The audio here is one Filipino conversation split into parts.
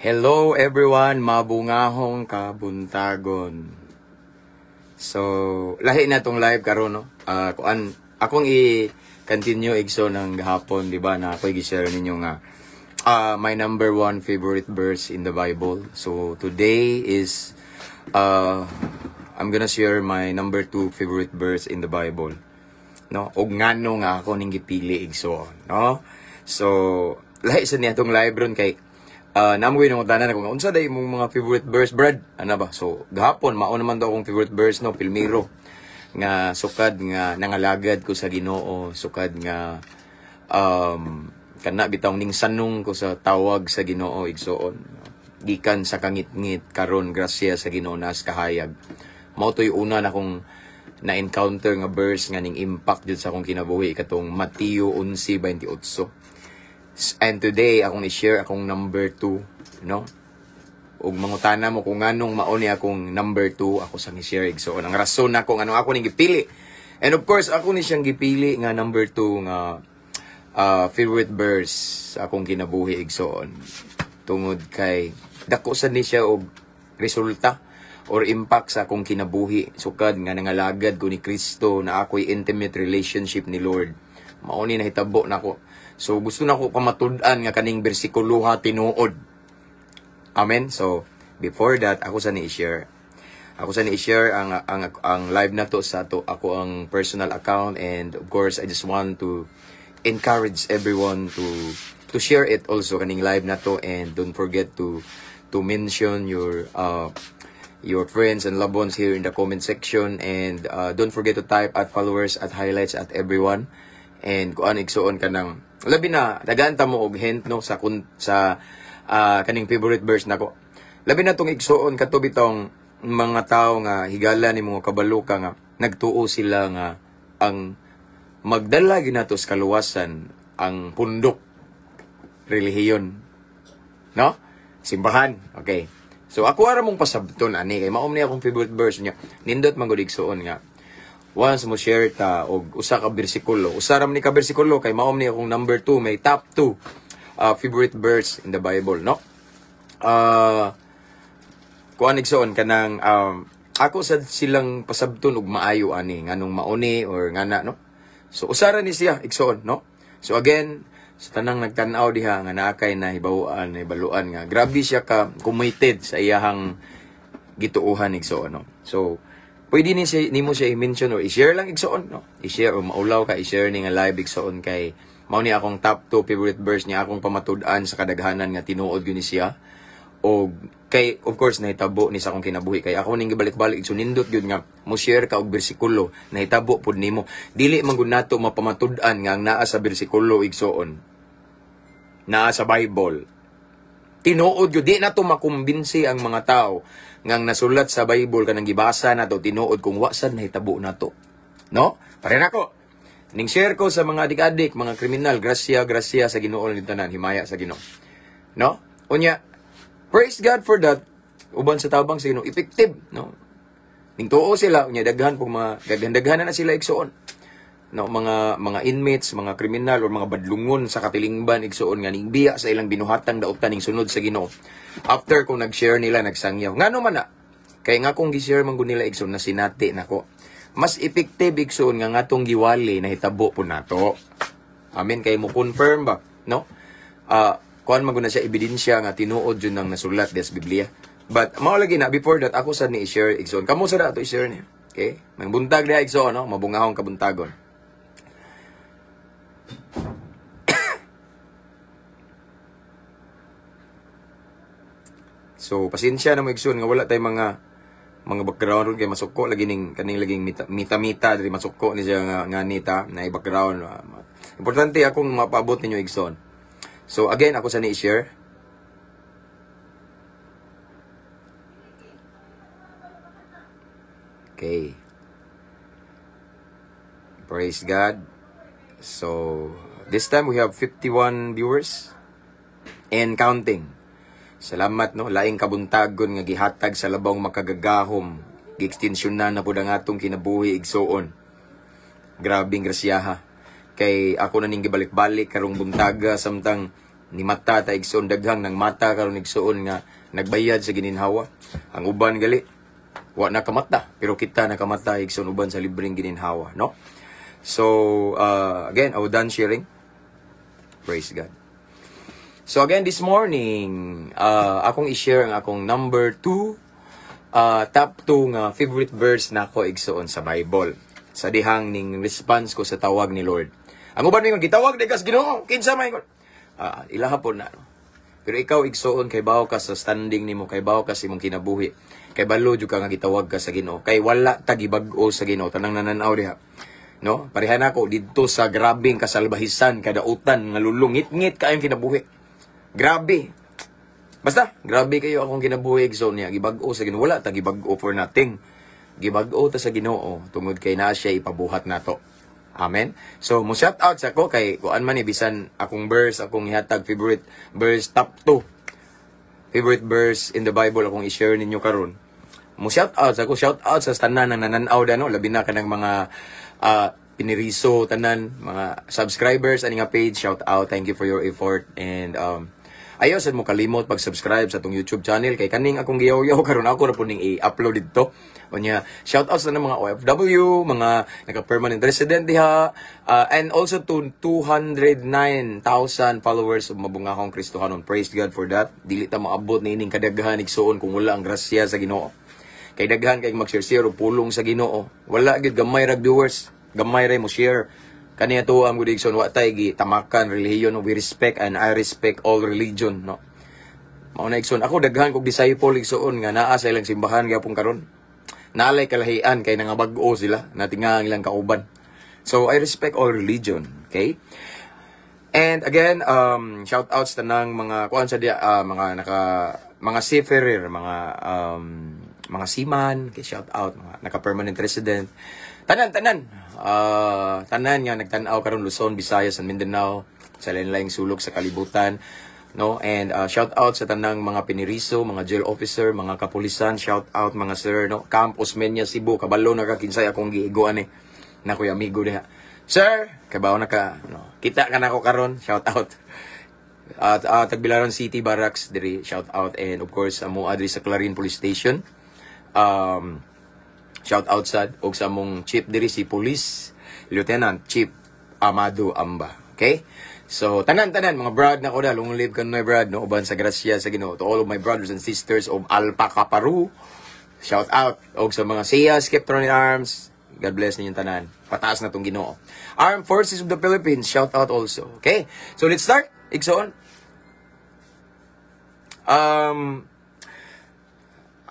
Hello everyone, mabungahong kabuntagon. So, lahi na tong live karon no. Akong i-continue igso ng gahapon, di ba, na ako i-share ninyo nga my number one favorite verse in the Bible. So, today is I'm gonna share my number 2 favorite verse in the Bible. No, og ngano nga ako ning gipili igso, no? So, lahi sa niya tong live ron kay namoy nang utanan ako unsa day mong mga favorite verse, Brad? Ano ba? So, gahapon mao naman daw akong favorite verse no, Pilmiro, nga sukad nga nangalagad ko sa Ginoo, sukad nga kana bitaw ning sanong ko sa tawag sa Ginoo igsoon. Gikan sa kangit-ngit karon grasya sa Ginoo nas kahayag. Mao toy una na akong na-encounter nga verse nga ning impact jud sa akong kinabuhi katong Mateo 11:28. And today, akong i-share akong number 2, no? Ug mangutana mo kung anong mauni akong number 2, ako sang i-share. So, ang rason na kung anong ako ning gipili. And of course, ako ni siyang gipili nga number 2 nga favorite verse akong kinabuhi igsoon. Tungod kay dako sad ni siya og resulta or impact sa akong kinabuhi. Sukad nga nangalagad ko ni Kristo na ako'y intimate relationship ni Lord. Mauni na hitabo na ko. So, gusto na ko pamatud-an nga kaning bersikuloha tinuod. Amen? So, before that, ako sa ni-share. ang live na to sa to. Ako ang personal account. And, of course, I just want to encourage everyone to share it also, kaning live na to. And don't forget to mention your friends and loved ones here in the comment section. And don't forget to type at followers, at highlights, at everyone. And kung igsoon ka ng labi na daganta mo og hint no sa kaning favorite verse nako. Labi na tong igsoon kato bitong mga tao nga higala ni mga kabalo ka nga nagtuo sila nga ang magdala ginato sa kaluwasan ang pundok relihiyon. No? Simbahan. Okay. So ako ara mong pasabton ani kay mao ni akong favorite verse niya. Nindot man gud igsoon nga once mo share ta og usa ka bersikulo. Usa ra man ni ka bersikulo kay mao ni akong number 2, may top 2 favorite verse in the Bible, no? Kuan igsoon kanang ako sad silang pasabton og maayo ani nganong mauni or ngana, no? So usa ra ni siya igsoon, no? So again, sa tanang nagtan-aw diha nga naakay na hibaw-an, hibaluan nga grabe siya ka committed sa iyahang gituuhan igsoon, no? So pwede nimo siya i-mention or i-share lang igsoon, no? I-share o maulaw ka, i-share ni nga live igsoon kay mao ni akong top 2 favorite verse niya akong pamatud-an sa kadaghanan nga tinuod gyud ni siya. O kay of course nahitabo ni sa akong kinabuhi kay ako ning gibalik-balik igsoon nindot gyud nga mo share ka og bersikulo nahitabo pud nimo. Dili man gud nato mapamatud-an nga ang naa sa bersikulo igsoon. Naa sa Bible. Tinuod gyud di nato makumbinsi ang mga tao ngang nasulat sa Bible kanang gibasa nato tinuod kung wa sad nahitabo nato. No? Pare nako. Ning share ko sa mga adik-adik, mga kriminal, grasya sa Ginoo ni tanan, himaya sa Ginoo. No? Unya, praise God for that. Uban sa tabang sa Ginoo, effective, no? Ning tuo sila, unya daghan pug mga daghan na sila igsoon. No, mga inmates, mga kriminal or mga badlungon sa katilingban igsoon nga ning biya sa ilang binuhatang daotan ning sunod sa Ginoo. After kung nag-share nila nagsangyaw. Ngano man na? Kay nga kung gi-share man gud nila igsoon na sinati nako. Mas effective igsoon nga ngatong giwali na hitabo po nato. Amen kay mo confirm ba, no? Kuan man gud na siya ebidensya nga tinuod jud nang nasulat des Biblia. But mao lagi na before that ako sad ni i-share igsoon. Kamo sa dato i-share niya. Okay? May buntag diha igsoon, no? Mabungahong kabuntagon. So, pasensya na mo igsoon nga wala tay mga background ron kay masuko lagi ning kaning laging mita diri masuko ni siya nga nita na background. Importante akong mapaabot ninyo igsoon. So, again ako sa ni i-share. Okay. Praise God. So, this time we have 51 viewers and counting. Salamat, no? Laing kabuntagon nga gihatag sa labang makagagahom. Gi-extensyonan na po ang atong kinabuhi igsoon. Grabing grasyaha. Kay ako na ning gibalik-balik karong buntaga samtang ni mata ta igsoon daghang ng mata karon igsoon nga nagbayad sa gininhawa. Ang uban gali wa nakamata pero kita nakamata igsoon uban sa libreng gininhawa, no? So again, I done sharing. Praise God. So again this morning, akong i-share ang akong number 2 top 2 nga favorite verse nako igsoon sa Bible. Sa dihang ning response ko sa tawag ni Lord. Ang uban ningon gitawag di kas Ginoo, kinsa may ilaha po na. No? Pero ikaw igsoon kay bawo ka sa standing nimo, kay bawo ka sa imong kinabuhi. Kay balo jud ka nga gitawag ka sa Ginoo. Kay wala ta gibag-o sa Ginoo tanang nananaw diha. No? Pareha nako didto sa grabing kasalbahisan, kadautan nga lulungit-ngit kaayong kinabuhi. Grabe. Basta, grabe kayo akong kinabuhi igsoon niya. Gibag-o sa Ginoo. Wala ta gibag-o for nothing. Gibag-o ta sa Ginoo tungod kay naa siya ipabuhat nato. Amen. So, mo shout out sa ko kay kuan man bisan akong verse, akong ihatag favorite verse top 2. Favorite verse in the Bible akong i-share ninyo karon. Mo shout out sa ko, shout out sa tanan ng nananaw dano, labi na kanang mga piniriso tanan, mga subscribers ani nga page, shout out. Thank you for your effort and ayaw sad mo kalimot pag-subscribe sa tong YouTube channel kay kaning akong giyaw-yaw karon ako ra po ning i-upload dito. Unya, shout out sa mga OFW, mga naka-permanent resident diha, and also to 209,000 followers of mabungahong Kristohanon. Praise God for that. Dili ta maabot ni ining kadaghan igsoon kung wala ang grasya sa Ginoo. Kay daghan kay mag-share og pulong sa Ginoo. Wala gid gamay ra viewers, gamay ra mo share. Kaniya to ang gudikson wa tay gi tamakan religion, we respect and I respect all religion, no. Mao na igsoon ako daghan kog disciple igsoon nga naa sa ilang simbahan gyapon karon. Naalay kalahian kay nangabag-o sila natinga ang ilang kauban. So I respect all religion, okay? And again, shout outs tanang mga kuan sa dia, mga seafarer, mga seaman, kay shout out mga naka-permanent resident. Tanan nga nagtan-aw karon Luzon, Visayas, and Mindanao sa lain-laing sulok sa kalibutan, no? And shout out sa tanang mga piniriso, mga jail officer, mga kapulisan, shout out mga sir, no? Camp Osmeña, Cebu, kabalo na ka kinsay akong giiguan na kuya amigo diha. Sir, kabaw na ka, no? Kita ka nako karon, shout out. Tagbilaran City Barracks diri, shout out, and of course amo adri sa Clarin Police Station. Shout out sad og sa among chief diri si Police Lieutenant Chief Amado Amba. Okay? So tanan mga brad na ko da, long live kan my brad, no, uban sa grasya sa Ginoo. To all of my brothers and sisters of Alpaca Paru, shout out og sa mga SEAS, Skeptron Arms, God bless ninyong tanan. Pataas na tong Ginoo. Armed Forces of the Philippines, shout out also. Okay? So let's start. Igsoon.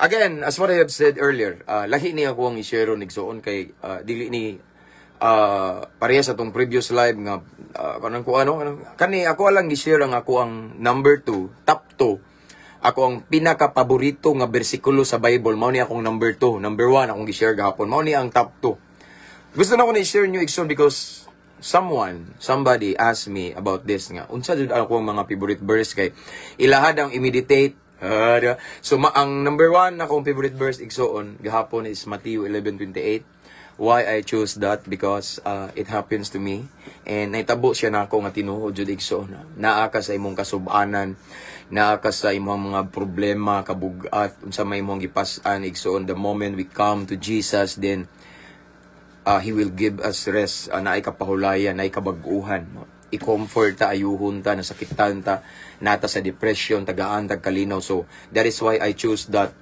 Again, as what I have said earlier, lahi ni ako ang i-share igsoon kay dili ni pareha sa tong previous live nga kani ako lang i-share ang ako ang number 2, top 2. Ako ang pinaka-paborito nga bersikulo sa Bible, mao ni akong number 2. Number 1 akong i-share gahapon, mao ni ang top 2. Gusto na ko na i-share nyo igsoon because somebody asked me about this nga. Unsa jud ako ang mga favorite verse kay ilahad ang i-meditate. So ang number 1 na akong favorite verse igsoon gahapon is Matthew 11:28. Why I choose that? Because it happens to me. And naitabo siya na ako nga tinuod jud igsoon. Naa ka sa imong kasub-anan, naa ka sa imong mga problema, kabug-at, unsa may imong gipas-an igsoon. The moment we come to Jesus, then He will give us rest. Naay kapahulayan, naay kabag-uhan. No? I-comfort ta, ayuhon ta, nasakitan ta, nata sa depression, tagaan, tagkalinaw. So, that is why I choose that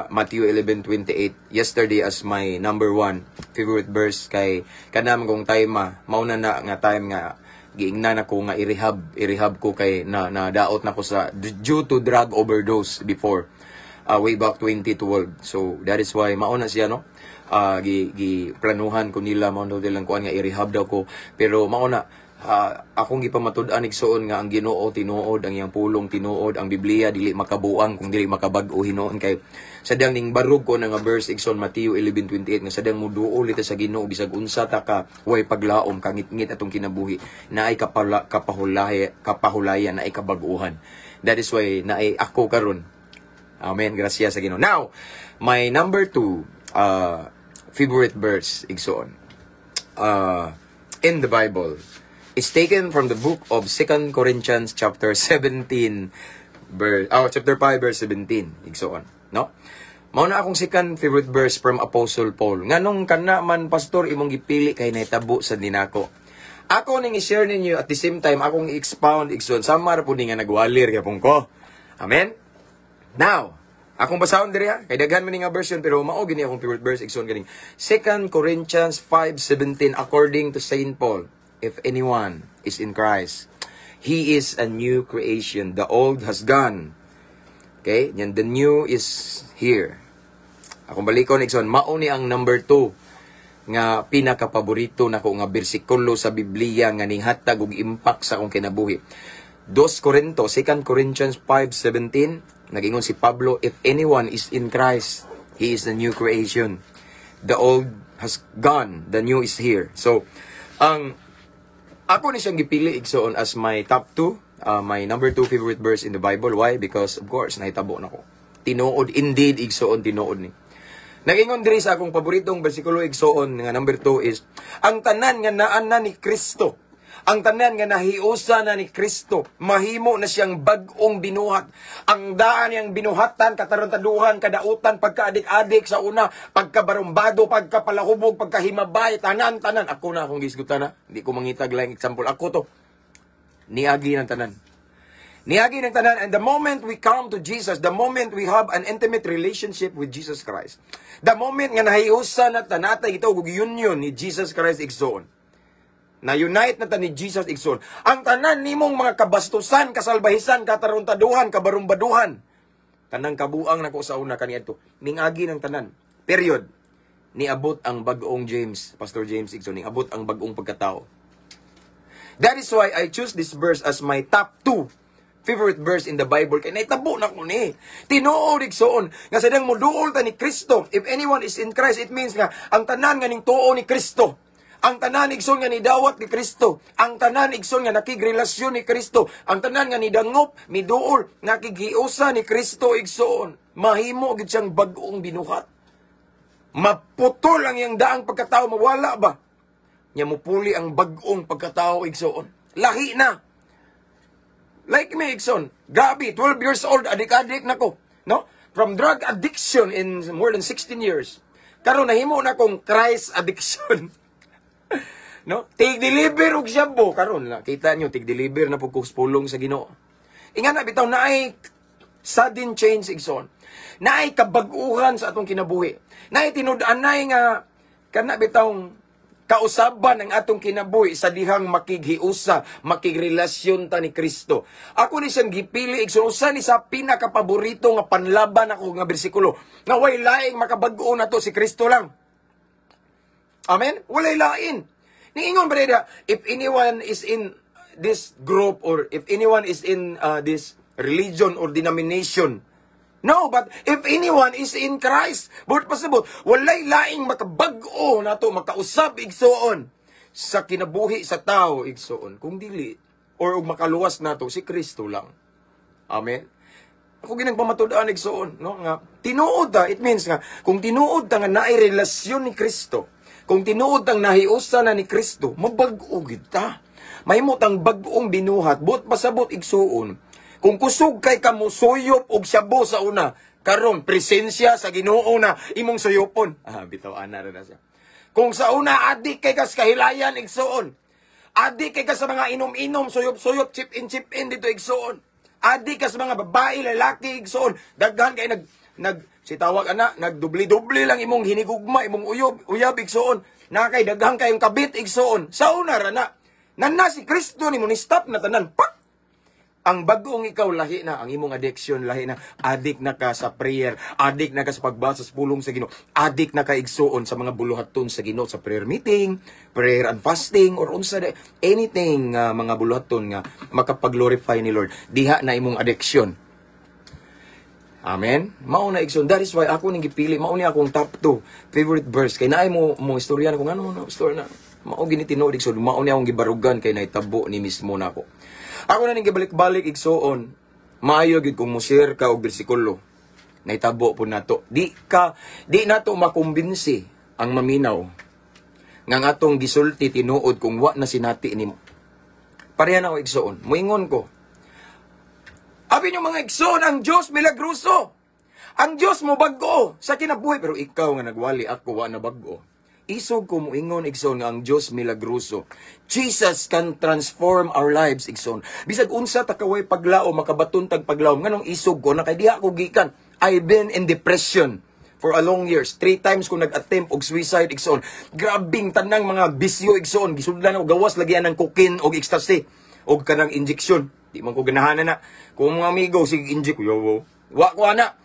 Matthew 11:28 yesterday as my number 1 favorite verse kay kanam kong time mauna na nga time nga giingnan ako nga i-rehab ko kay na daot na ko sa due to drug overdose before way back 2012. So that is why mauna siya, no, planuhan ko nila mauna nilang kuan nga i-rehab daw ko, pero mauna akong gipamatud-an igsoon nga ang Ginoo tinuod, ang iyang pulong tinuod, ang Biblia dili makabuang kung dili makabag-o hinuon kay sadang ning barug ko na nga verse igsoon Matthew 11:28 nga sadang muduol ita sa Ginoo bisag unsa ta ka way paglaom kangit-ngit atong kinabuhi naay kapahulayan naay kabag-uhan. That is why naay ako karon. Amen, grasya sa Ginoo. Now, my number 2 favorite verse igsoon in the Bible is taken from the book of 2 Corinthians chapter 17 chapter 5 verse 17 igsoon, no? Mao na akong second favorite verse from Apostle Paul. Nganong kana man pastor imong gipili kay nahitabo sa dinako. Ako ning i-share ninyo at the same time akong i-expound igsoon samar po ni nga nagwalir gyapon ko. Amen. Now, akong basahon diri ha, kay daghan man ni nga version pero mao gini akong favorite verse igsoon ganing 2 Corinthians 5:17 according to Saint Paul. If anyone is in Christ, he is a new creation. The old has gone. Okay? Yan, the new is here. Akong balikon, Ikson, mauni ang number 2 nga pinakapaborito na ko nga bersikulo sa Biblia nga ninghatag og impact sa akong kinabuhi. 2 Corinthians 5:17, nagingon si Pablo, if anyone is in Christ, he is a new creation. The old has gone, the new is here. So, ako ni siyang gipili igsoon as my top 2, my number 2 favorite verse in the Bible. Why? Because of course nahitabo na ko. Tinuod indeed igsoon tinuod ni. Nagingon diri sa akong paboritong bersikulo igsoon nga number 2 is ang tanan nga naa na ni Kristo. Ang tanan nga nahiusa na ni Kristo, mahimo na siyang bag-ong binuhat. Ang daan niyang binuhatan, katarantaduhan, kadautan, pagkaadik-adik sa una, pagkabarumbado, pagkapalahubog, pagkahimabay, tanan-tanan. Ako na akong gisgutan na. Hindi ko mangitag lang example. Ako to. Niagi ng tanan. Niagi ng tanan. And the moment we come to Jesus, the moment we have an intimate relationship with Jesus Christ, the moment nga nahiusa na tanatay ito, union ni Jesus Christ igsoon. Na-unite na ta ni Jesus igsoon. Ang tanan nimong mga kabastusan, kasalbahisan, kataruntaduhan, kabarumbaduhan. Tanang kabuang nako sa una kaniadto. Mingagi ng tanan. Period. Niabot ang bag-ong James, Pastor James igsoon, niabot ang bag-ong pagkatao. That is why I choose this verse as my top 2 favorite verse in the Bible. Kaya naitabo na ko ni. Tinuod igsoon. Nga sadang moduol ta ni Kristo. If anyone is in Christ, it means nga ang tanan nga ning tuo ni Kristo. Ang tanan igsoon nga nidawat ni Kristo. Ang tanan igsoon nga nakigrelasyon ni Kristo. Ang tanan nga nidangop, miduol, nakigiusa ni Kristo igsoon. Mahimo gid siyang bag-ong binuhat. Maputol ang iyang daang pagkatao, mawala ba? Nya mupuli ang bag-ong pagkatao igsoon. Lahi na. Like me igsoon, grabe, 12 years old, adik-adik nako, no? From drug addiction in more than 16 years. Karon nahimo na kong Christ addiction. No? Tig-deliver og shabu karon na kita nyo tig-deliver na pugkos pulong sa Ginoo. Inga na bitaw naay sudden change igsoon. Naay kabag-uhan sa atong kinabuhi. Naay tinud-anay nga kana bitawng kausaban ang atong kinabuhi sa dihang makighiusa, makigrelasyon ta ni Kristo. Ako ni siyang gipili igsoon usa ni sa pinakapaborito nga panlaban ako nga bersikulo. Nga way laing makabag-o na to si Kristo lang. Amen? Walay lain. Niingon ba nila, if anyone is in this group or if anyone is in this religion or denomination, no, but if anyone is in Christ, but pasabot, walay laing makabag-o na to, makausap igsoon sa kinabuhi sa tao igsoon. Kung dili, or makaluwas na to, si Kristo lang. Amen? Ako ginang pamatudaan igsoon, no? Nga, tinuod ta, it means nga, kung tinuod ta nga naay relasyon ni Kristo, kung tinuod ang nahiusa na ni Kristo, mabag-o kita. Mahimot ang bag-ong binuhat, buot pasabot igsuon. Kung kusog kay kamo suyop og shabu sa una, karon presensya sa Ginoo na imong suyopon. Bitaw ana ra na siya. Kung sa una adik kay kas kahilayan igsuon. Adik kay kas sa mga inom-inom, suyop-suyop, chip-in dito igsuon. Adik kas mga babae, lalaki igsuon. Daghan kay si tawag ana, nagdubli-dubli lang imong hinigugma, imong uyab igsoon. Nakay daghang kayong kabit igsoon. Sa una ra na. Nanna si Kristo nimo ni stop na tanan. Pak! Ang bagong ikaw lahi na, ang imong addiction lahi na. Adik na ka sa prayer, adik na ka sa pagbasa sa pulong sa Ginoo, adik na ka igsoon sa mga buluhaton sa Ginoo sa prayer meeting, prayer and fasting or unsa anything mga buluhaton nga makapag-glorify ni Lord. Diha na imong addiction. Amen. Mao na igsoon. That is why ako ning gipili, mao ni akong top 2 favorite verse kay naay mo istorya na kung ano na story na. Mao gini tinuod igsoon, mao ni akong gibarugan kay naitabo ni mismo nako. Ako na ning gibalik-balik igsoon. Maayo gid kung mo-share ka og bersikulo. Naitabo po nato. Di nato makumbinsi ang maminaw nga atong gisulti tinuod kung wa na sinati nimo. pareha na ako igsoon. Muingon ko. Abi nyo mga igsoon, ang Diyos milagroso. Ang Diyos mo bago sa kinabuhi. Pero ikaw nga nagwali ako, wa na bago. Isog ko muingon igsoon nga ang Diyos milagroso. Jesus can transform our lives igsoon. Bisag unsa ta kaway paglao, makabaton tag paglao. Nganong isog ko na kay diha ko gikan. I've been in depression for a long years. 3 times ko nag-attempt og suicide igsoon. Grabing tanang mga bisyo igsoon. Gisudlan og gawas lagyan ng cocaine og ecstasy og kanang injection. Di man ko ganahanan na. Kung mga amigo sig inject yo. Wa ko ana.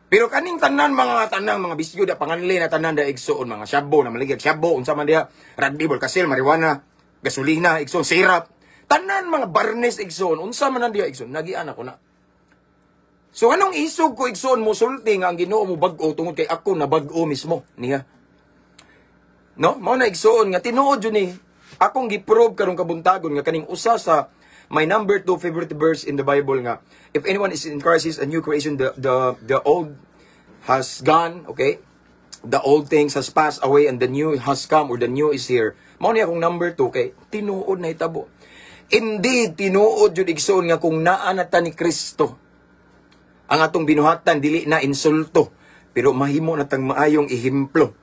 Pero kaning tanan mga bisyo da panganli na tanan da igsoon, mga syabo na maligag syabo unsa man diha, radibol kasil, marijuana, gasolina igsoon, syrup. Tanan mga barnes igsoon, unsa man diha igsoon, nagian ako na. So anong isog ko igsoon mo sulti nga ang Ginoo mo bag-o tungod kay ako na bag-o mismo niya. No? Mao na igsoon nga tinuod jud ni akong giprove karong kabuntagon nga kaning usa sa my number 2 favorite verse in the Bible nga, if anyone is in Christ, is a new creation. The old has gone, okay? The old things has passed away and the new has come, or the new is here. Mao ni akong number 2 kay tinuod na hitabo. Indeed, tinuod jud igsoon nga kung naa na ta ni Kristo, ang atong binuhatan dili na insulto, pero mahimo na tang maayong ehemplo.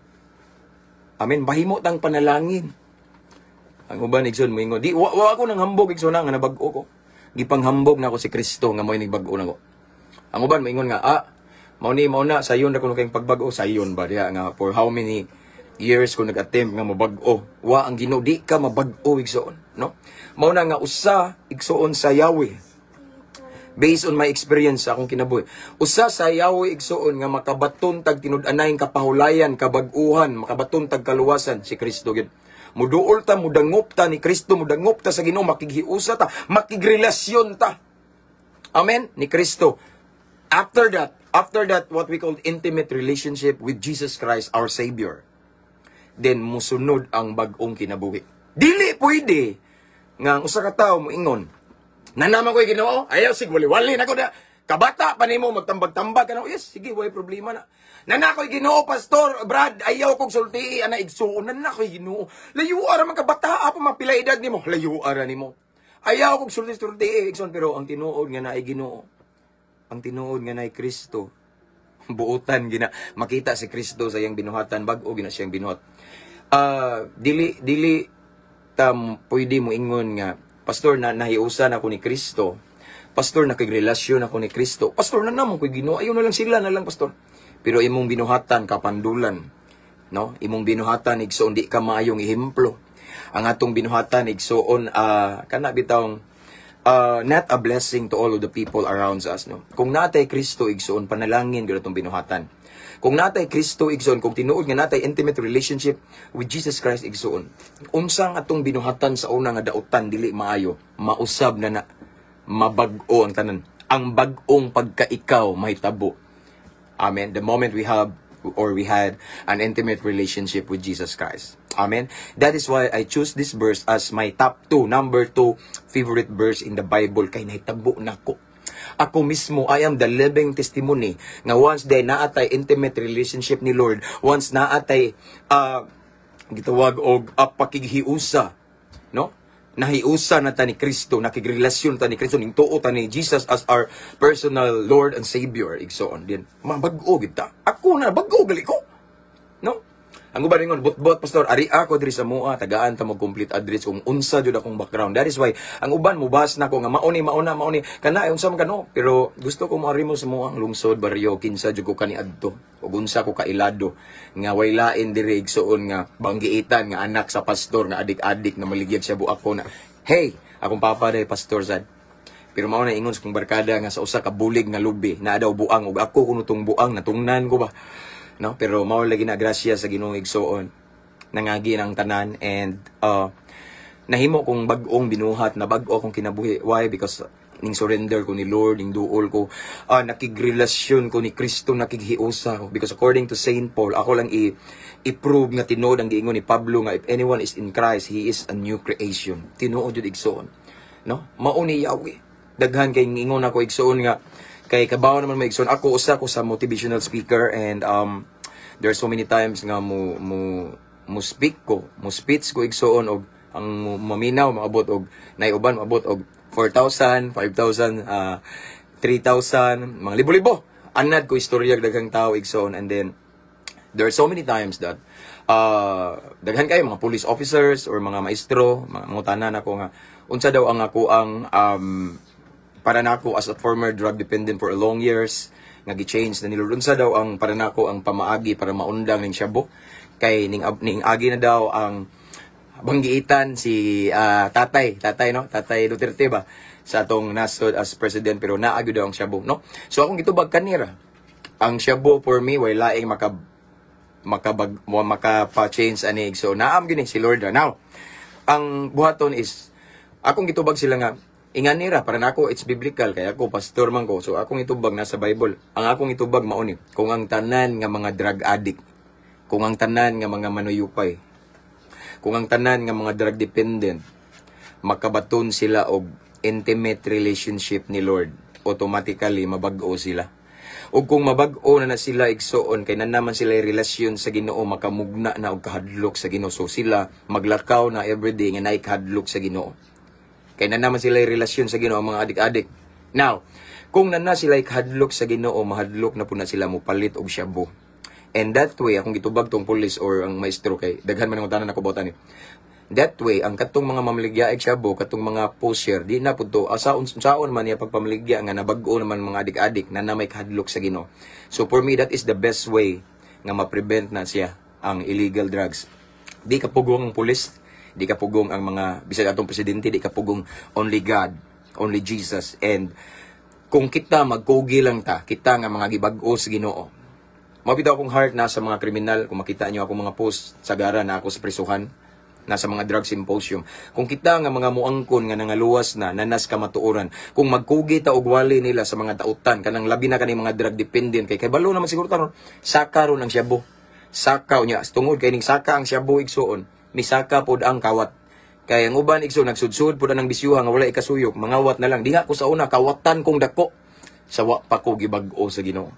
Amen. Mahimo tang panalangin. Ang uban igsoon moingon, di wa ako nang hambog igsoon nga nabag-o ko. Gipanghambog na ako si Kristo nga mo'y nagbag-o na ko. Ang uban moingon nga, mao na sayon na kuno kayong pagbago, sayon ba diha nga for how many years ko nag-attempt nga mabag-o. Wa ang Ginoo di ka mabag-o igsoon, no? Mao na nga usa igsoon sa Yahweh. Based on my experience sa akong kinabuhi. Usa sa Yahweh igsoon nga makabaton tag tinud-anay kapahulayan, kabag-uhan, makabaton tag kaluwasan si Kristo gid. Muduol ta, mudangop ta ni Kristo, mudangop ta sa Ginoo, makighiusa ta, makigrelasyon ta. Amen? Ni Kristo. After that, what we call intimate relationship with Jesus Christ, our Savior. Then, musunod ang bag-ong kinabuhi. Dili pwede nga usa ka tawo moingon, nanaman ko'y Ginoo, ayaw sig wali-wali na ko na, kabata pa nimo magtambag-tambag ka na, yes, sige, way problema na. Nanakoy Ginoo, Pastor, Brad, ayaw kong sulti, ana igsuon, nanakoy Ginoo. Layo ara man kabata, apa mapila edad nimo, layo ara nimo. Ayaw kong sulti igsuon, pero ang tinuod nga naay Ginoo, ang tinuod nga naay Kristo, buutan gina makita si Kristo sa iyang binuhatan, bag-o gina siyang binuhat. Dili tam pwede mo ingon nga, Pastor, nahiusan ako ni Kristo. Pastor, nakigrelasyon ako ni Kristo. Pastor, nanamon ko'y Ginoo, ayaw na lang sila na lang, Pastor. Pero imong binuhatan kapandulan, no? Imong binuhatan igsoon di ka maayong ehemplo. Ang atong binuhatan igsoon kana bitawng not a blessing to all of the people around us, no? Kung natay Kristo igsoon panalangin gyud atong binuhatan. Kung natay Kristo igsoon, kung tinuod nga natay intimate relationship with Jesus Christ igsoon, unsang atong binuhatan sa una nga dautan dili maayo, mausab na mabag-o ang tanan. Ang bag-ong pagkaikaw mahitabo. Amen. The moment we had an intimate relationship with Jesus Christ. Amen. That is why I choose this verse as my number 2 favorite verse in the Bible. Kay nahitabo nako. Ako mismo, I am the living testimony nga once day naatay intimate relationship ni Lord, once naatay gitawag og pakighiusa, no? Nahiusa na ta ni Kristo, nakigrelasyon ta ni Kristo, ning tuo ta ni Jesus as our personal Lord and Savior, igsoon din. Mabag-o gid ta. Ako na bag-o gali ko. No? Ang uban ingon, but Pastor, ari ako diri sa mua, tagaan ta mo complete address kung unsa jud akong background. That is why ang uban mubas na ko nga mauni kana unsa man kano, pero gusto ko moarimo sa mua ang lungsod baryo kinsa jud ko kaniadto. Ug unsa ko kailado nga way lain diri igsoon nga banggiitan nga anak sa pastor nga adik-adik na maligyag siya buak ko na. Hey, akong papa day Pastor Zad. Pero mao na ingon sa kong barkada nga sa usa ka bulig nga lubi na daw buang ug ako kuno tong buang natungnan ko ba. No, pero mao lagi na grasya sa Ginoong igsoon nangagi ng tanan, and nahimo kong bag-ong binuhat na bag-o akong kinabuhi. Why? Because ning surrender ko ni Lord, ning duol ko, nakigrelasyon ko ni Kristo, nakighiusa ko. Because according to Saint Paul, ako lang i-prove nga tinod ang giingon ni Pablo nga if anyone is in Christ, he is a new creation. Tinuod jud igsoon, no? Mao ni Yahweh. Daghan kay ngingon ako igsoon nga kay kabaw naman may igsoon. Ako usa ko sa motivational speaker, and there are so many times nga mo speech ko igsoon og Ang maminaw maabot og naiuban maabot og 4,000, 5,000, 3,000, mga libo-libo. Anad ko istorya daghang tao igsoon. And then there are so many times that daghan kayo mga police officers or mga maestro, mga mutanan ako nga unsa daw ang ako ang para nako as a former drug dependent for a long years nga gi-change na nilud unsa daw ang para nako ang pamaagi para maundang ning syabo kay ning agi na daw ang banggiitan si tatay no, Tatay Duterte ba sa atong nasod as president, pero naagi daw ang syabo no. So akong gitubag kanira ang syabo for me way laing makapa-change anig. So naam gini si Lord now. Ang buhaton is akong gitubag sila nga ingan nira para nako it's biblical kaya ako pastor man ko. So akong itubag nasa Bible. Ang akong itubag mao ni kung ang tanan nga mga drug addict, kung ang tanan nga mga manuyupay, kung ang tanan nga mga drug dependent makabaton sila og intimate relationship ni Lord, automatically mabag-o sila. O kung mabag-o na sila igsoon kay naman sila relasyon sa Ginoo, makamugna na og kahadlok sa Ginoo. So sila maglakaw na everyday nga naay kahadlok sa Ginoo. Kay naman sila relasyon sa Ginoo mga adik-adik. Now, kung sila kahadlok sa Ginoo, mahadlok na po na sila mupalit og syabo. And that way, akong gitubag tong police or ang maestro kay daghan man ang tanan ako botan ni. That way, ang katong mga mamaligya syabo, katong mga poster, di na pud to saon man niya pagpamaligya nga nabag-o naman mga adik-adik na may kahadlok sa Ginoo. So for me, that is the best way nga ma-prevent na siya ang illegal drugs. Di kapugong ang police, di kapugong ang mga bisag atong presidente, di kapugong only God, only Jesus. And kung kita magkugi lang kita nga mga gibag-o sa Ginoo. Mabitaw akong heart na sa mga kriminal, kung makita niyo ako mga post sa gara na ako sa prisuhan, nasa mga drug symposium. Kung kita nga mga muangkon nga nangaluwas na nanas kamatuoran, kung magkugi ta og wali nila sa mga tautan kanang labi na kani mga drug dependent kay balo naman siguro taron saka ron ang syabo. Saka niya tungod kay ning saka ang syabo igsoon, misaka pod ang kawat. Kay ang uban igsoon nagsudsud pod ang bisyuha nga wala ikasuyok, mangawat na lang. Diha ko sa una kawatan kong dako sa wa pa ko gibag-o sa Ginoo.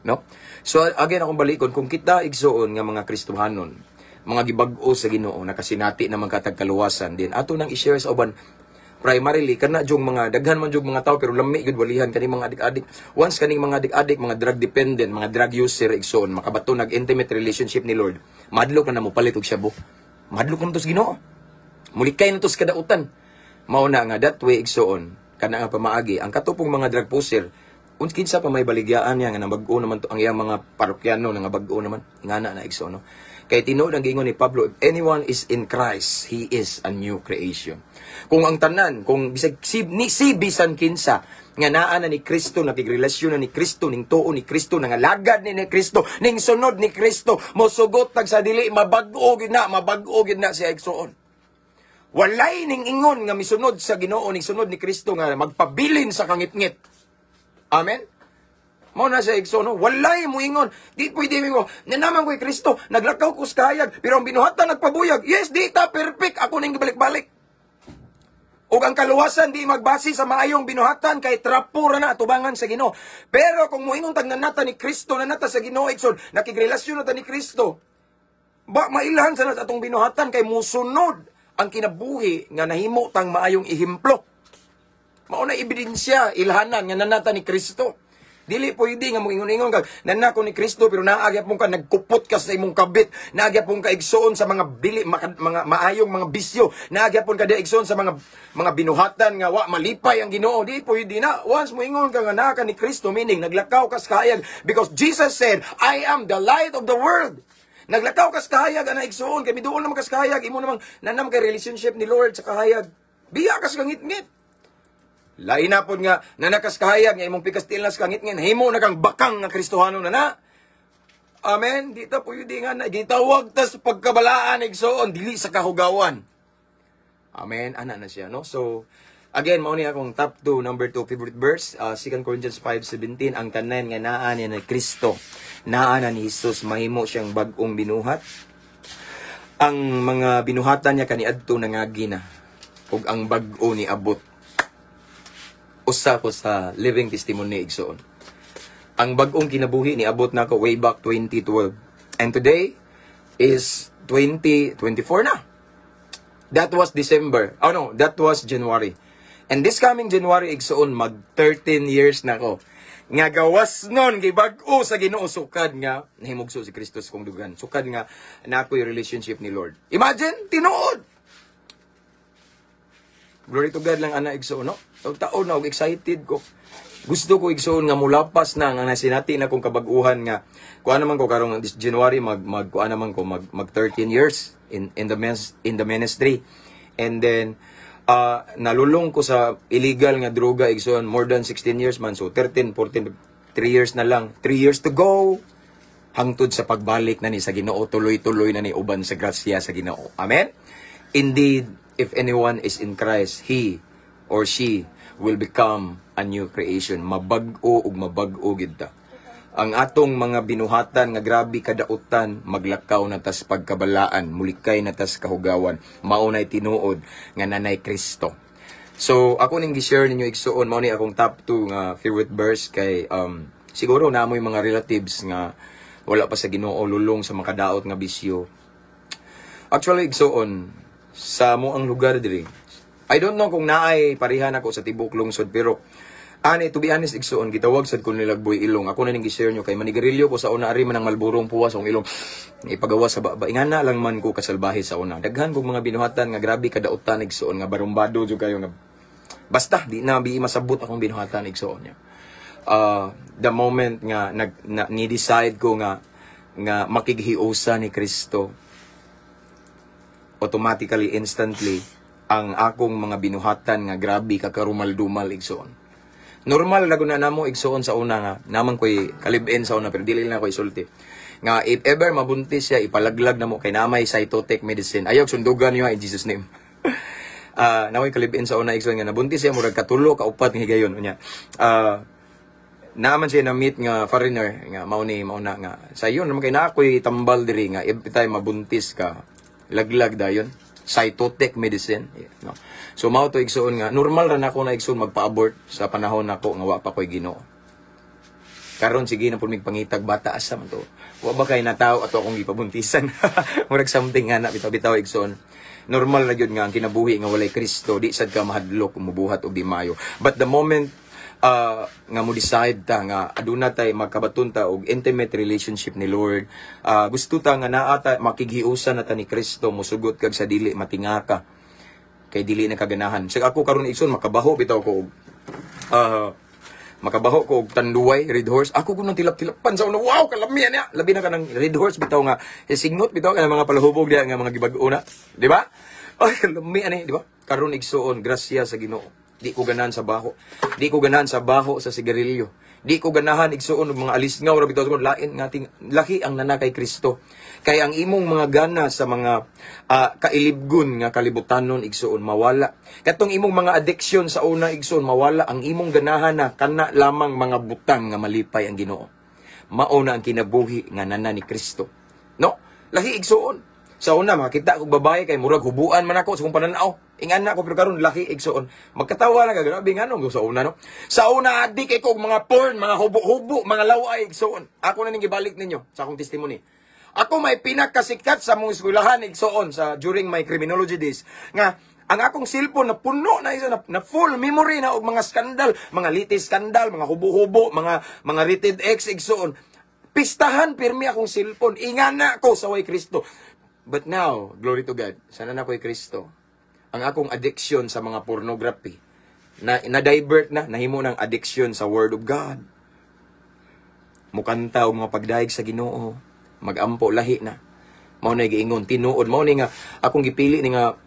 No? So again akong balikon kung kita igsoon nga mga Kristohanon, mga gibag-o sa Ginoo nakasinati naman katag kaluwasan din ato nang i-share sa uban primarily kana jung mga daghan man jung mga tao pero lami gud walihan kani mga adik-adik. Once kaning mga adik-adik, mga drug dependent, mga drug user igsoon makabato nag intimate relationship ni Lord, madlok na mupalit og syabo, madlok na to sa Ginoo, mulikay na to sa kadautan. Mao na nga that way igsoon kana nga pamaagi ang katupong mga drug user kinsa pa may baligyaan niya nga nabag-o naman to ang iyang mga parokyano nga bag-o naman ingana na igsoon no. Kay tinuod ang giingon ni Pablo, if anyone is in Christ, he is a new creation. Kung ang tanan, kung bisag si bisan kinsa nga naa na ni Kristo, nakigrelasyon na ni Kristo, ning tuo ni Kristo, nangalagad ni Kristo, ning sunod ni Kristo, mosugot tag sa dili mabag-o gid na siya igsoon. Walay ning ingon nga misunod sa Ginoo, ning sunod ni Kristo nga magpabilin sa kangitngit. Amen. Mao na sa igsoon, no? Walay mo ingon. Di pwede mo, nanaman ko'y Kristo, naglakaw ko sa kahayag, pero ang binuhatan nagpabuyag. Yes, di ta perfect. Ako nang gibalik-balik. O ang kaluwasan, di magbasi sa maayong binuhatan, kay trapura na atubangan sa Ginoo. Pero kung moingon tag nanata ni Kristo, nanata sa Ginoo, igsoon, nakigrelasyon na ta ni Kristo, ba mailhan sa atong binuhatan, kay musunod ang kinabuhi nga nahimo tang maayong ihimplo. Mao na ebidensya, ilhanan, nga nanata ni Kristo. Dili pwede nga moingon-ingon kag nanako ni Kristo pero naagya pong ka nagkupot ka sa imong kabit, naagya pong ka igsoon sa mga mga maayong mga bisyo, naagya pong ka igsoon sa mga binuhatan nga wa malipay ang Ginoo. Di pwede na. Once moingon ka nga naka ni Kristo, meaning naglakaw ka sa kahayag, because Jesus said, I am the light of the world. Naglakaw ka sa kahayag ana igsoon kay miduol naman ka sa kahayag, imo namang nanam kay relationship ni Lord sa kahayag. Biya ka sa ngit-ngit. Lain na po nga, nanakas kahayag, nga imong pikastil na sa kangit-ngit, himo na kang bakang nga Kristohano na. Amen? Dito po yun nga na, gitawag tas pagkabalaan, igsoon, dili sa kahugawan. Amen? Ana na siya, no? So, again, mauni akong top 2, number 2, favorite verse, 2 Corinthians 5:17, ang tanan nga naa niya ni Kristo, naa na ni Jesus, mahimo siyang bagong binuhat. Ang mga binuhatan niya kaniadto nangagi na, ug ang bag-o ni abot. Usa ko sa living testimony igsoon. Ang bagong kinabuhi ni abot na ako way back 2012. And today is 2024 na. That was December. Oh no, that was January. And this coming January, igsoon, mag 13 years na ko. Nga gawas nun, kay bag-o sa Ginoo, sukad nga, nahimugso si Kristus kong dugan. Sukad nga, na ako'y relationship ni Lord. Imagine, tinuod! Glory to God lang, ana, igsoon, no? Taon na, excited ko. Gusto ko igsoon nga mulapas na, nga nasinati na kong kabag-uhan nga, kuha naman ko, karong this January, kuha naman ko, mag 13 years in the ministry. And then, nalulong ko sa illegal nga droga, igsoon, more than 16 years man. So, 13, 14, 3 years na lang. 3 years to go. Hangtod sa pagbalik na ni sa Ginoo, tuloy-tuloy na ni uban sa grasya sa Ginoo. Amen? Indeed, if anyone is in Christ, he or she will become a new creation. Mabag-o ug mabag-o gid ta. Ang atong mga binuhatan nga grabe kadautan, maglakaw na tas pagkabalaan, mulikay na tas kahugawan, maunay tinuod nga nanay Kristo. So ako ning gi-share ninyo igsuon, mao ni akong top 2 nga favorite verse kay siguro namoy mga relatives nga wala pa sa Ginoo, lulong sa makadaot nga bisyo. Actually igsuon sa mo ang lugar diri, I don't know kung naay parihan ako sa tibok lungsod, pero to be honest, igsuon, gitawag sad ko nilagboy ilong. Ako na ning gi-share nyo kay manigarilyo ko sa una, ari man ang malburong puwas ang ilong. Ipagawa sa baba. Ingana lang man ko kasalbahe sa una. Daghan kong mga binuhatan nga grabe kadautan igsuon nga barumbado jud kayo nga. Basta di na bi masabot akong binuhatan igsuon niya. The moment nga ni-decide ko nga makighiusa ni Kristo, automatically, instantly, ang akong mga binuhatan nga grabe kakarumal-dumal igsuon. Normal na guna namo igsuon sa una nga naman ko'y kalibin sa una, pero dili na ko'y sulti nga if ever mabuntis siya, ipalaglag na mo kay namay cytotech medicine, ayaw sundugan niyo in Jesus name. Nakoy kalibin sa una igsuon nga nabuntis siya, murag katulo kaupat nga higayon unya. Naman siya na meet nga foreigner nga mauna nga sayon naman kay na ako'y tambal diri nga every time mabuntis ka laglag dayon cytotech medicine, no? So mao to igsuon nga normal ra nako na igsuon magpa-abort sa panahon nako nga wa pa koy Ginoo. Karon sige na pud mig pangitag bata asa man to. Wa ba kay nataw ato akong gipabuntisan. Murag something nga na bitaw igsuon. Normal ra gyud nga ang kinabuhi nga walay Kristo, di sad ka mahadlok mubuhat og di maayo. But the moment nga mo decide ta nga aduna tay magkabaton ta og intimate relationship ni Lord, gusto ta nga naa ta makighiusa na ta ni Kristo, musugot kag sa dili matingaka kay dili na kaganahan. Sig ako karon igsoon makabaho bitaw ko og tanduay red horse. Ako kun tilap-tilapan sa una, wow kalamian niya, labi na kanang red horse bitaw nga signot bitaw nga mga palahubog diha nga mga gibag-o na, di ba? Ay kalamian ni, di ba? Karon igsoon grasya sa Ginoo. Di ko ganahan sa baho. Di ko ganahan sa baho sa sigarilyo. Di ko ganahan igsuon og mga alisngaw ra bitaw kon lain ngating laki ang nana kay Kristo. Kay ang imong mga gana sa mga kailibgon nga kalibutanon igsuon mawala. Katong imong mga addiction sa una igsuon mawala, ang imong ganahan na kana lamang mga butang nga malipay ang Ginoo. Mao na ang kinabuhi nga nana ni Kristo. No? Lahi igsuon. Sa una, makita kong babae kay murag hubuan man ako sa kong pananaw. Ingan na ako, pero karon laki igsoon. Magkatawa na ka, grabe nga no, sa una, no? Sa una, di kay kong mga porn, mga hubo-hubo, mga laway igsoon. Ako na ning gibalik ninyo sa akong testimony. Ako may pinakasikat sa mong eskwelahan igsoon during my criminology days. Nga, ang akong cellphone na puno na isa na full memory na og mga skandal, mga latest skandal, mga hubo-hubo, mga rated X igsoon. Pistahan pirmi akong cellphone. Ingan na ako sa way Kristo. But now, glory to God, sana na ko'y Kristo. Ang akong addiction sa mga pornography, na-divert na, nahimo ng addiction sa Word of God. Mukanta o mga pagdaig sa Ginoo, magampo, lahi na. Mao na giingon, tinuod. Mao ni nga, akong gipili ni nga,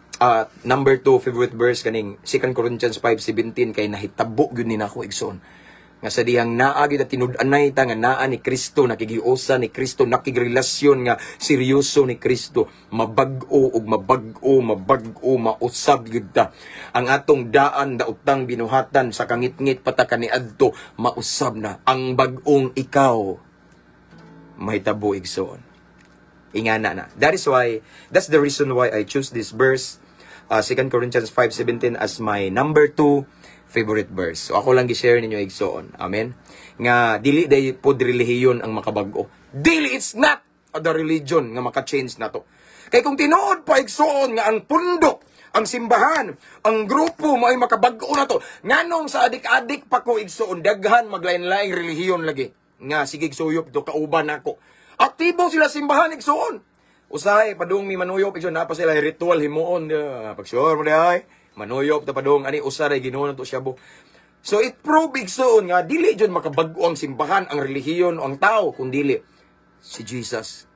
number 2 favorite verse kaning 2 Corinthians 5:17 kay nahitabo gyud ni nako igsoon. Nga sa dihang naa gyud at tinud-anay ta nga naa ni Kristo, nakighiusa ni Kristo, nakigrelasyon nga seryoso ni Kristo, mabag-o ug mabag-o mausab gyud ta. Ang atong daan daotang binuhatan sa kangit-ngit pata kaniadto mausab na. Ang bag-ong ikaw mahitabo igsoon. Ingana na. That's the reason why I choose this verse, 2 Corinthians 5:17 as my number 2 favorite verse. So ako lang gi-share ninyo igsoon. Amen. Nga dili day pod relihiyon ang makabag-o. Dili, it's not the religion nga maka-change na to. Kay kung tinuod pa igsoon nga ang pundok ang simbahan, ang grupo mo ay makabag-o na to. Nganong sa adik-adik pa ko igsoon, daghan maglain-laing relihiyon lagi. Nga, sige suyop to, kauban ako. Aktibo sila simbahan igsoon. Usahay, padung mi manuyop, igsoon, napa sila ritual himuon. Pag-sure mo dahay, manuyop ta padung, ani usaray ginoon to siya bo. So it prove igsoon nga, dili dyan makabag-o ang simbahan, ang relihiyon, ang tao, kung dili si Jesus.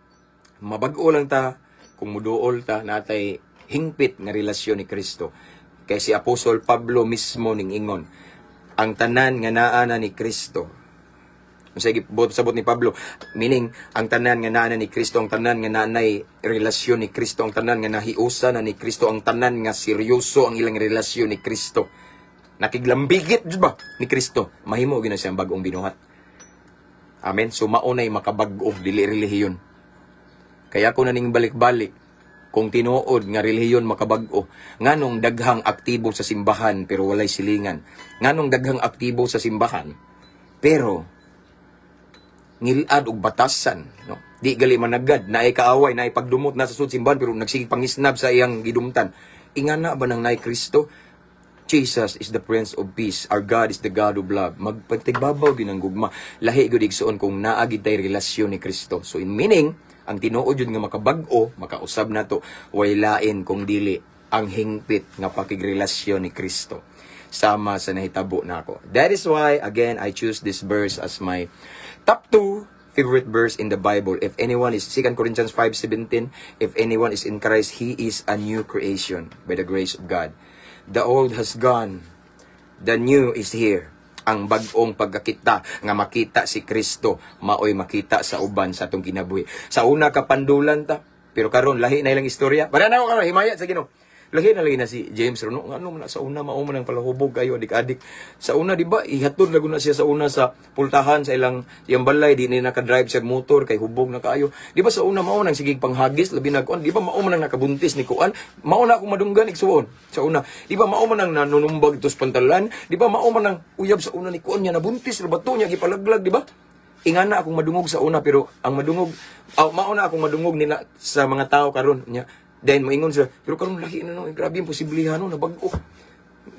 Mabag-o lang ta, kung muduol ta, natay hingpit nga relasyon ni Kristo. Kay si Apostol Pablo mismo ning ingon, ang tanan nga naa na ni Kristo. Sige, sabot ni Pablo, meaning, ang tanan nga naa na ni Kristo, ang tanan nga nanay relasyon ni Kristo, ang tanan nga nahiusa na ni Kristo, ang tanan nga seryoso ang ilang relasyon ni Kristo. Nakiglambigit, ba, ni Kristo. Mahimo gina siyang bagong binuhat. Amen. So, maunay makabag-o, dili relihiyon. Kaya ko naning balik-balik, kung tinuod nga relihiyon makabag-o, nganong daghang aktibo sa simbahan pero walay silingan. Nganong daghang aktibo sa simbahan pero ngilad og batasan, no? Di gali managad, naay kaaway, naay pagdumot na sa sud simbahan pero nagsige pangisnab sa iyang gidumtan. Ingana ba nang naay Kristo? Jesus is the Prince of Peace. Our God is the God of love. Magpagtigbabaw ginang gugma. Lahi gud igsuon kung naa gid tay relasyon ni Kristo. So in meaning, ang tinuod yun nga makabag-o, makausab na to, way lain kung dili ang hingpit nga pakigrelasyon ni Kristo. Sama sa nahitabo na ako. That is why, again, I choose this verse as my top 2 favorite verse in the Bible. If anyone is, 2 Corinthians 5:17, if anyone is in Christ, he is a new creation by the grace of God. The old has gone, the new is here. Ang bag-ong pagkakita nga makita si Kristo, maoy makita sa uban sa atong kinabuhi. Sa una kapandulan ta, pero karon lahi na ilang istorya. Para na ako karon himaya sa Ginoo. Lahi na lagi na si James Rono. Ano man sa una mao man ang palahubog kayo adik-adik. Sa una di ba ihatod lagu na siya sa una sa pultahan sa ilang iyang balay, di ni naka-drive siya motor kay hubog na kaayo. Di ba sa una mao nang sigig panghagis labi na kuan, di ba mao man ang nakabuntis ni kuan? Mao na akong madunggan igsuon. Sa una, di ba mao man ang nanunumbag tos pantalan? Di ba mao man ang uyab sa una ni kuan niya nabuntis ra bato niya gipalaglag, di ba? Ingana akong madungog sa una pero ang madungog mao na akong madungog nila sa mga tao karon nya. Then moingon sila, pero karon lahi na no, grabe ang posibilidad no nabag-o.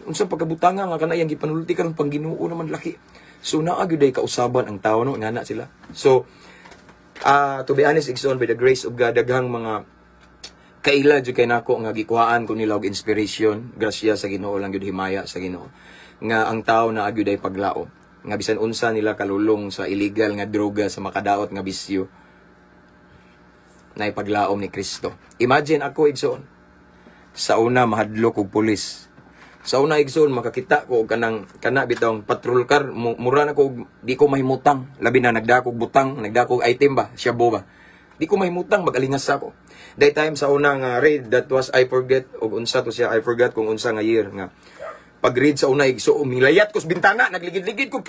Unsa pagkabutanga nga kanayang gipanulti karon pang Ginoo naman laki. So naa gyud ay kausaban ang tao no ngana sila. So to be honest, igsoon by the grace of God daghang mga kaila jud kay nako nga gikuhaan ko nila og inspiration, grasya sa Ginoo lang gyud himaya sa Ginoo. Nga ang tao na gyud ay paglao. Nga bisan unsa nila kalulong sa illegal nga droga sa makadaot nga bisyo na ipaglaom ni Kristo. Imagine ako igsoon. Sa una mahadlok og pulis. Sa una igsoon makakita ko og kana bitong patrol car mura na ko di ko mahimutang. Labi na nagdakog butang, nagdakog item ba, shabu ba. Di ko mahimutang magalingas ako. That time sa una nga raid that was I forget og unsa to siya, I forgot kung unsa nga year nga pag-read sa una igsoon milayat ko sa bintana, nagligid-ligid ko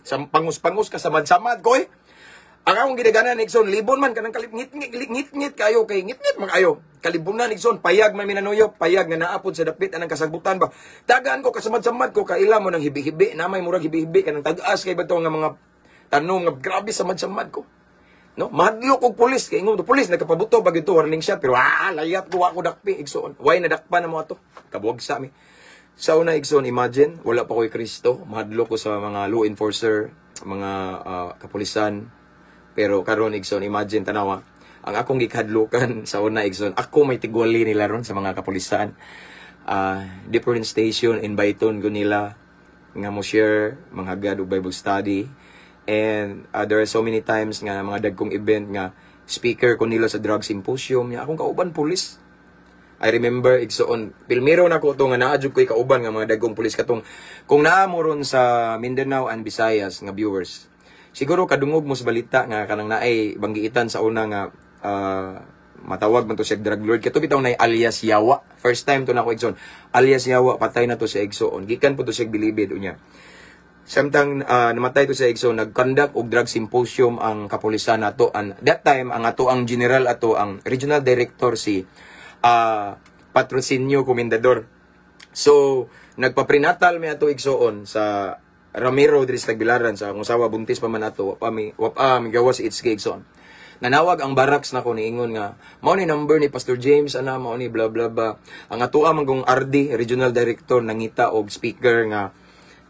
sa pangus-pangus ka samad-samad ko Ang akong ginaganan Nixon, libon man kanang ngit-ngit kayo kay ngit-ngit man kayo. Kalibunan Nixon, payag man minanuyo, payag nga naapod sa dapit anang kasagbutan ba. Tagaan ko kasamad-samad ko kaila mo ng hibi-hibi, namay murag hibi-hibi kanang tag-as kay bato nga mga tanong nga grabe samad-samad ko. No, mahadlok og pulis kay ingon to pulis nagkapabuto bag ito warning shot pero layat ko ako dakpi Igsoon. Why nadakpan na mo ato? Kabuwag sa mi. Sa una Igsoon, imagine wala pa ko'y Kristo, mahadlok ko sa mga law enforcer, mga kapulisan. Pero karon Igsoon, imagine tanawa, ang akong gikadlukan sa una Igsoon, ako may tigwali nila ron sa mga kapulisan. Different station, inviteon ko nila nga mo share, mga hagad o Bible study. And there are so many times nga mga dagkong event nga speaker ko nila sa drug symposium. Nga akong kauban pulis. I remember Igsoon, pilmiro na ko ito nga naadjog ko'y kauban nga mga dagkong pulis katong kung naamo ron sa Mindanao and Visayas nga viewers. Siguro kadungog mo sa balita nga kanang naay banggiitan sa una nga matawag man to siya drug lord. Kato bitaw na alias Yawa. First time to na ko Igsoon. Alias Yawa, patay na to sa Igsoon. Gikan po to siya bilibid unya. Samtang namatay to sa Igsoon, nag-conduct og drug symposium ang kapulisan nato. And that time ang ato ang general ato ang regional director si Patrocinio Comendador. So nagpa-prenatal mi ato Igsoon sa Ramiro diri sa Tagbilaran sa akong asawa buntis pa man ato wapa mi gawas it's Igsoon. Nanawag ang barracks na ko niingon nga, mao ni number ni Pastor James, ana, mao ni bla bla bla. Ang atoa man kong RD, Regional Director, nangita og speaker nga,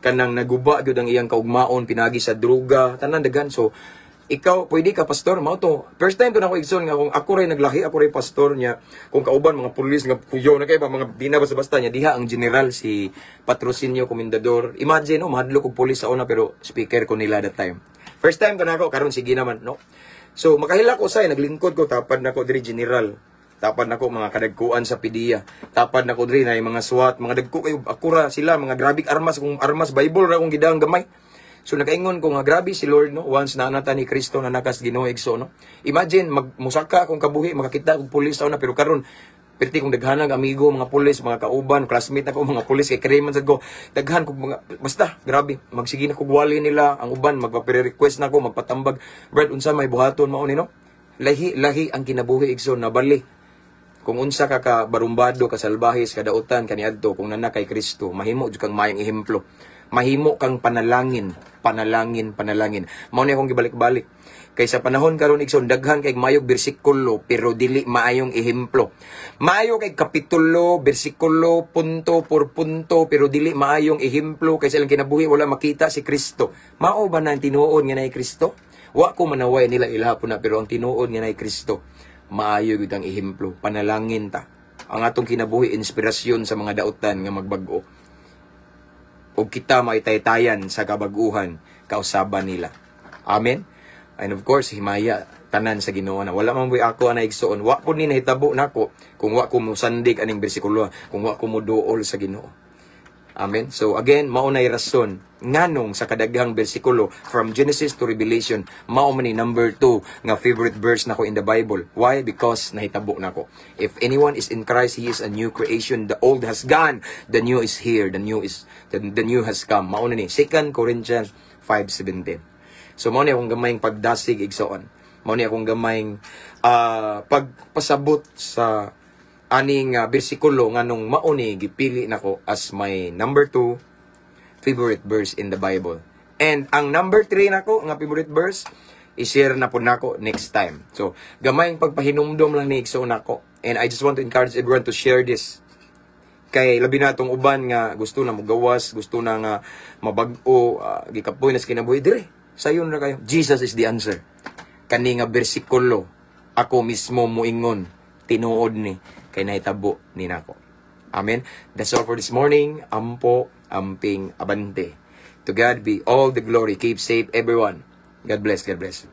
kanang naguba gyud ang iyang kaugmaon, pinagi sa druga, tanan dagan. So, ikaw, pwede ka, pastor, mao to. First time to na ko igsoon nga, kung ako ray naglahi, ako ray pastor niya, kung kauban, mga pulis, nga kuyo na kayo, mga di na basta-basta niya, diha ang general, si Patrocinio Comendador. Imagine, mahadlo ko pulis sa una, pero speaker ko nila that time. First time to na ako, karon sige naman, no? So, makahila ko say, naglingkod ko, tapad na ko diri general. Tapad na ko mga kadagkuan sa PDEA. Tapad na ko diri na yung mga SWAT, mga dagko kayo, akura sila, mga grabik armas, kung armas, Bible ra kung gidang gamay. So, nakaingon ko nga, grabe si Lord, no? Once na anata ni Kristo na nakas Ginoo igso, no? Imagine, musaka akong kabuhi, makakita akong pulis sa una, pero karon perti kong daghanag amigo, mga pulis, mga kauban, classmate ako, mga pulis, kay kriman sa ko, daghan ko mga, basta, grabe, magsige na ko gwali nila, ang uban, magpa-request na ko, magpatambag, Brad, unsa may buhaton mao ni, no? Lahi ang kinabuhi igso, nabali. Kung unsa ka barumbado, kasalbahis, kadautan, kaniadto, kung nana kay Kristo, mahimo jud kang mayang ehemplo. Mahimo kang panalangin. Mao ni akong gibalik-balik. Kay sa panahon karon igsoon, daghan kay mayog bersikulo pero dili maayong ehemplo. Maayo kay kapitulo, bersikulo, punto por punto pero dili maayong ehemplo kay silang kinabuhi wala makita si Kristo. Mao ba na ang tinuod nga nay Kristo? Wa ko manaway nila ilhapon na pero ang tinuod nga nay Kristo, maayo gyud ang ehemplo. Panalangin ta. Ang atong kinabuhi inspirasyon sa mga dautan nga magbag-o. O kita maitaytayan sa kabaguhan kausaban nila. Amen. And of course, himaya tanan sa Ginoo na wala man buy ako ana igsoon. Wa ko ni nahitabo nako kung wa ko mosandig aning bersikulo, kung wa ko moduol sa Ginoo. Amen. So again, mao nay rason nganong sa kadaghang bersikulo from Genesis to Revelation, mao man ni number 2 nga favorite verse nako in the Bible. Why? Because nahitabo nako. If anyone is in Christ, he is a new creation. The old has gone, the new is here. The new has come. Mao na ni 2 Corinthians 5:17. So mao ni akong gamayng pagdasig igsoon. Mao ni akong gamayng pagpasabot sa aning bersikulo nganong mao ni gipili nako as my number 2 favorite verse in the Bible. And ang number 3 nako nga favorite verse i-share na po nako next time. So gamayng pagpahinumdom lang ni igsoon nako. And I just want to encourage everyone to share this. Kay labi na tong uban nga gusto na mogawas, gusto na nga mabag-o, gikapoy na sa kinabuhi dire. Sayon na kayo. Jesus is the answer. Kani nga bersikulo ako mismo muingon tinuod ni kay nahitabo ni nako. Amen. That's all for this morning. Ampo, amping, abante. To God be all the glory. Keep safe everyone. God bless. God bless.